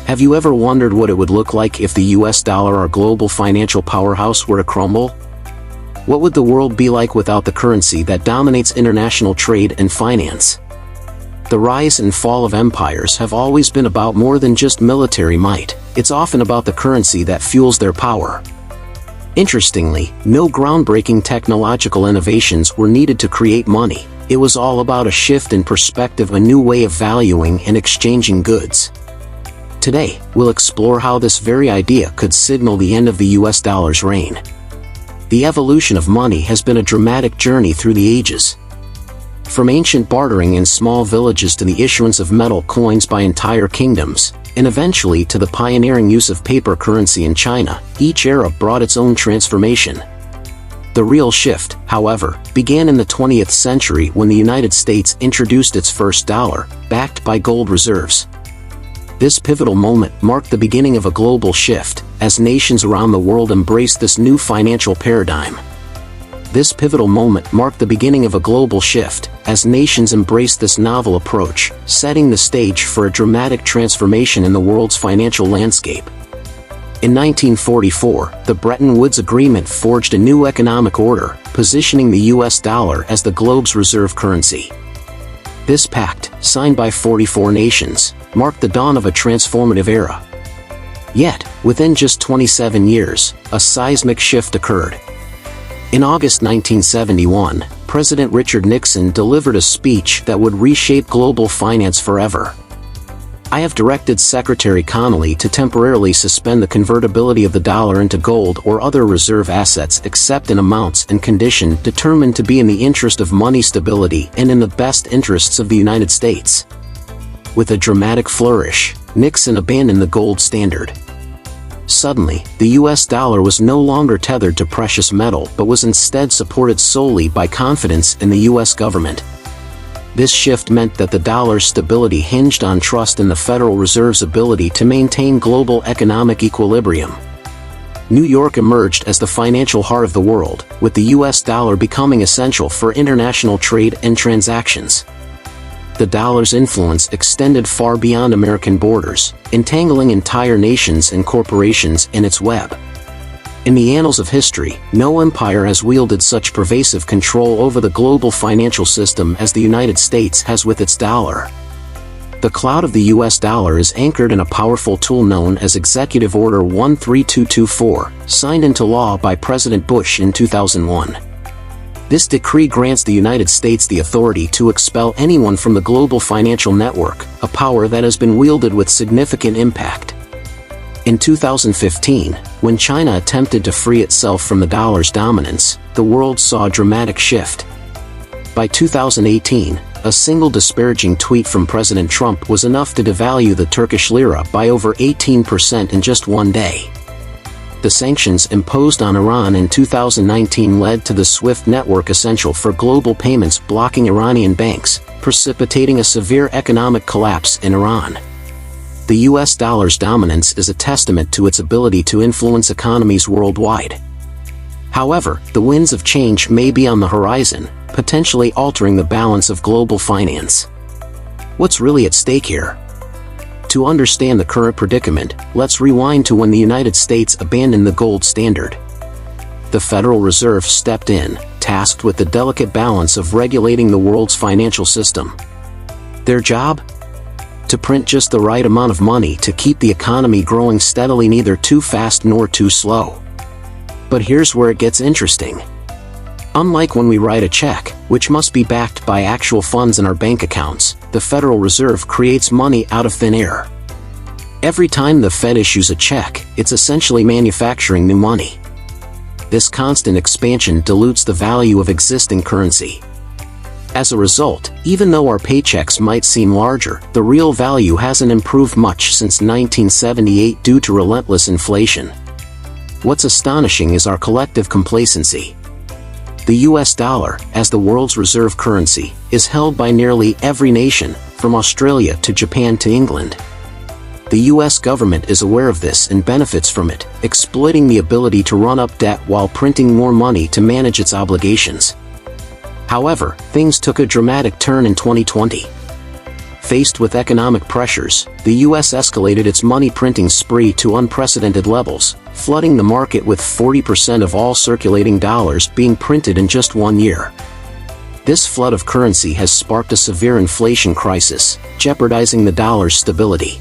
Have you ever wondered what it would look like if the US dollar, our global financial powerhouse, were to crumble? What would the world be like without the currency that dominates international trade and finance? The rise and fall of empires have always been about more than just military might. It's often about the currency that fuels their power. Interestingly, no groundbreaking technological innovations were needed to create money. It was all about a shift in perspective, a new way of valuing and exchanging goods. Today, we'll explore how this very idea could signal the end of the US dollar's reign. The evolution of money has been a dramatic journey through the ages. From ancient bartering in small villages to the issuance of metal coins by entire kingdoms, and eventually to the pioneering use of paper currency in China, each era brought its own transformation. The real shift, however, began in the 20th century when the United States introduced its first dollar, backed by gold reserves. This pivotal moment marked the beginning of a global shift, as nations around the world embraced this new financial paradigm. This pivotal moment marked the beginning of a global shift, as nations embraced this novel approach, setting the stage for a dramatic transformation in the world's financial landscape. In 1944, the Bretton Woods Agreement forged a new economic order, positioning the US dollar as the globe's reserve currency. This pact, signed by 44 nations, marked the dawn of a transformative era. Yet, within just 27 years, a seismic shift occurred. In August 1971, President Richard Nixon delivered a speech that would reshape global finance forever. "I have directed Secretary Connally to temporarily suspend the convertibility of the dollar into gold or other reserve assets except in amounts and condition determined to be in the interest of money stability and in the best interests of the United States." With a dramatic flourish, Nixon abandoned the gold standard. Suddenly, the US dollar was no longer tethered to precious metal but was instead supported solely by confidence in the US government. This shift meant that the dollar's stability hinged on trust in the Federal Reserve's ability to maintain global economic equilibrium. New York emerged as the financial heart of the world, with the US dollar becoming essential for international trade and transactions. The dollar's influence extended far beyond American borders, entangling entire nations and corporations in its web. In the annals of history, no empire has wielded such pervasive control over the global financial system as the United States has with its dollar. The cloud of the US dollar is anchored in a powerful tool known as Executive Order 13224, signed into law by President Bush in 2001. This decree grants the United States the authority to expel anyone from the global financial network, a power that has been wielded with significant impact. In 2015, when China attempted to free itself from the dollar's dominance, the world saw a dramatic shift. By 2018, a single disparaging tweet from President Trump was enough to devalue the Turkish lira by over 18% in just one day. The sanctions imposed on Iran in 2019 led to the SWIFT network essential for global payments blocking Iranian banks, precipitating a severe economic collapse in Iran. The US dollar's dominance is a testament to its ability to influence economies worldwide. However, the winds of change may be on the horizon, potentially altering the balance of global finance. What's really at stake here? To understand the current predicament, let's rewind to when the United States abandoned the gold standard. The Federal Reserve stepped in, tasked with the delicate balance of regulating the world's financial system. Their job? To print just the right amount of money to keep the economy growing steadily, neither too fast nor too slow. But here's where it gets interesting. Unlike when we write a check, which must be backed by actual funds in our bank accounts, the Federal Reserve creates money out of thin air. Every time the Fed issues a check, it's essentially manufacturing new money. This constant expansion dilutes the value of existing currency. As a result, even though our paychecks might seem larger, the real value hasn't improved much since 1978 due to relentless inflation. What's astonishing is our collective complacency. The US dollar, as the world's reserve currency, is held by nearly every nation, from Australia to Japan to England. The US government is aware of this and benefits from it, exploiting the ability to run up debt while printing more money to manage its obligations. However, things took a dramatic turn in 2020. Faced with economic pressures, the US escalated its money printing spree to unprecedented levels, flooding the market with 40% of all circulating dollars being printed in just 1 year. This flood of currency has sparked a severe inflation crisis, jeopardizing the dollar's stability.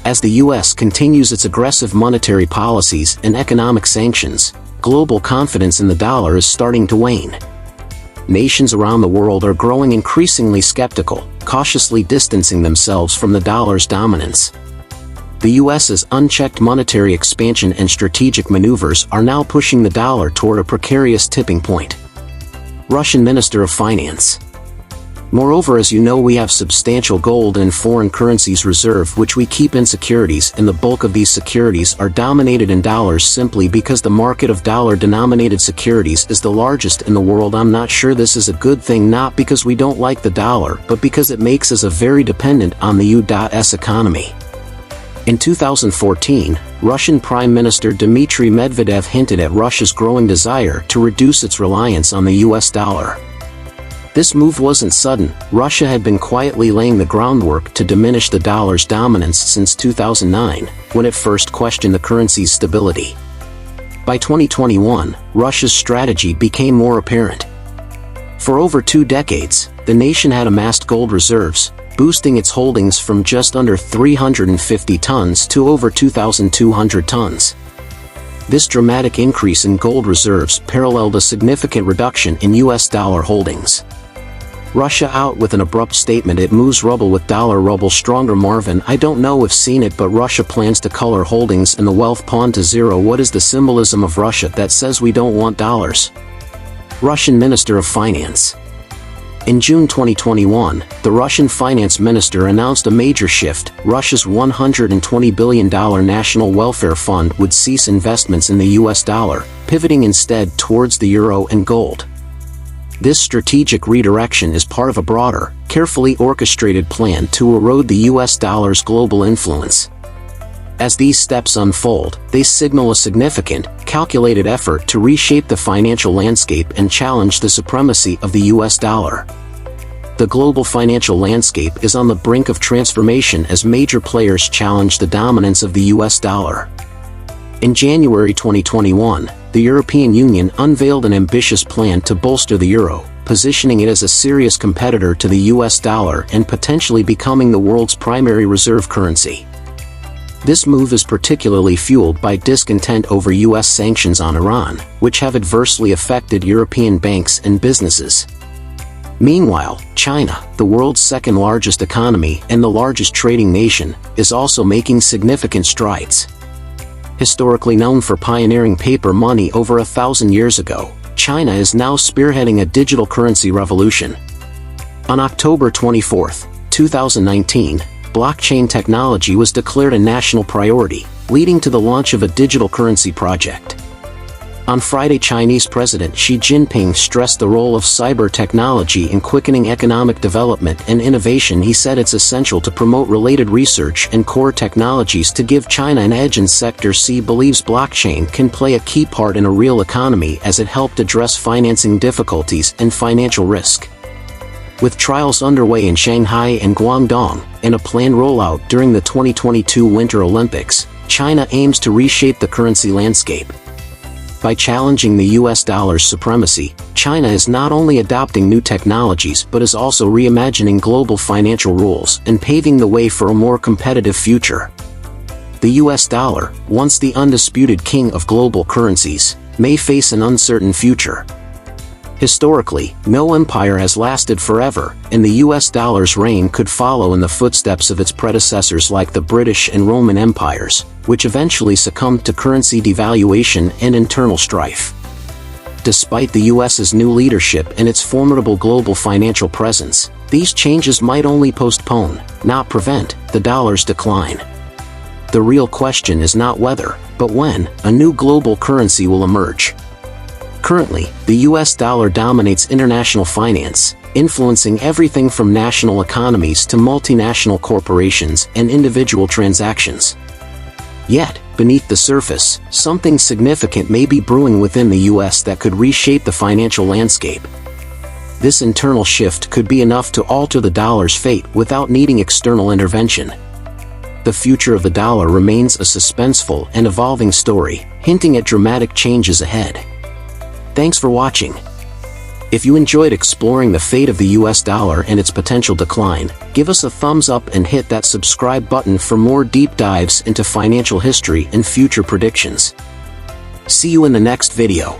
As the US continues its aggressive monetary policies and economic sanctions, global confidence in the dollar is starting to wane. Nations around the world are growing increasingly skeptical, cautiously distancing themselves from the dollar's dominance. The US's unchecked monetary expansion and strategic maneuvers are now pushing the dollar toward a precarious tipping point. Russian Minister of Finance. Moreover, as you know, we have substantial gold and foreign currencies reserve which we keep in securities, and the bulk of these securities are dominated in dollars simply because the market of dollar-denominated securities is the largest in the world. I'm not sure this is a good thing, not because we don't like the dollar, but because it makes us a very dependent on the U.S. economy. In 2014, Russian Prime Minister Dmitry Medvedev hinted at Russia's growing desire to reduce its reliance on the US dollar. This move wasn't sudden. Russia had been quietly laying the groundwork to diminish the dollar's dominance since 2009, when it first questioned the currency's stability. By 2021, Russia's strategy became more apparent. For over 2 decades, the nation had amassed gold reserves, boosting its holdings from just under 350 tons to over 2,200 tons. This dramatic increase in gold reserves paralleled a significant reduction in US dollar holdings. Russia out with an abrupt statement: it moves rubble with dollar rubble stronger. Marvin, I don't know if seen it, but Russia plans to color holdings in the wealth pawn to zero. What is the symbolism of Russia that says we don't want dollars? Russian Minister of Finance. In June 2021, the Russian finance minister announced a major shift. Russia's $120 billion national welfare fund would cease investments in the US dollar, pivoting instead towards the euro and gold. This strategic redirection is part of a broader, carefully orchestrated plan to erode the US dollar's global influence. As these steps unfold, they signal a significant, calculated effort to reshape the financial landscape and challenge the supremacy of the US dollar. The global financial landscape is on the brink of transformation as major players challenge the dominance of the US dollar. In January 2021, the European Union unveiled an ambitious plan to bolster the euro, positioning it as a serious competitor to the US dollar and potentially becoming the world's primary reserve currency. This move is particularly fueled by discontent over US sanctions on Iran, which have adversely affected European banks and businesses. Meanwhile, China, the world's second-largest economy and the largest trading nation, is also making significant strides. Historically known for pioneering paper money over 1,000 years ago, China is now spearheading a digital currency revolution. On October 24, 2019, blockchain technology was declared a national priority, leading to the launch of a digital currency project. On Friday, Chinese President Xi Jinping stressed the role of cyber technology in quickening economic development and innovation. He said it's essential to promote related research and core technologies to give China an edge in sector. Xi believes blockchain can play a key part in a real economy as it helped address financing difficulties and financial risk. With trials underway in Shanghai and Guangdong, and a planned rollout during the 2022 Winter Olympics, China aims to reshape the currency landscape. By challenging the US dollar's supremacy, China is not only adopting new technologies but is also reimagining global financial rules and paving the way for a more competitive future. The US dollar, once the undisputed king of global currencies, may face an uncertain future. Historically, no empire has lasted forever, and the US dollar's reign could follow in the footsteps of its predecessors like the British and Roman empires, which eventually succumbed to currency devaluation and internal strife. Despite the US's new leadership and its formidable global financial presence, these changes might only postpone, not prevent, the dollar's decline. The real question is not whether, but when, a new global currency will emerge. Currently, the US dollar dominates international finance, influencing everything from national economies to multinational corporations and individual transactions. Yet, beneath the surface, something significant may be brewing within the US that could reshape the financial landscape. This internal shift could be enough to alter the dollar's fate without needing external intervention. The future of the dollar remains a suspenseful and evolving story, hinting at dramatic changes ahead. Thanks for watching. If you enjoyed exploring the fate of the US dollar and its potential decline, give us a thumbs up and hit that subscribe button for more deep dives into financial history and future predictions. See you in the next video.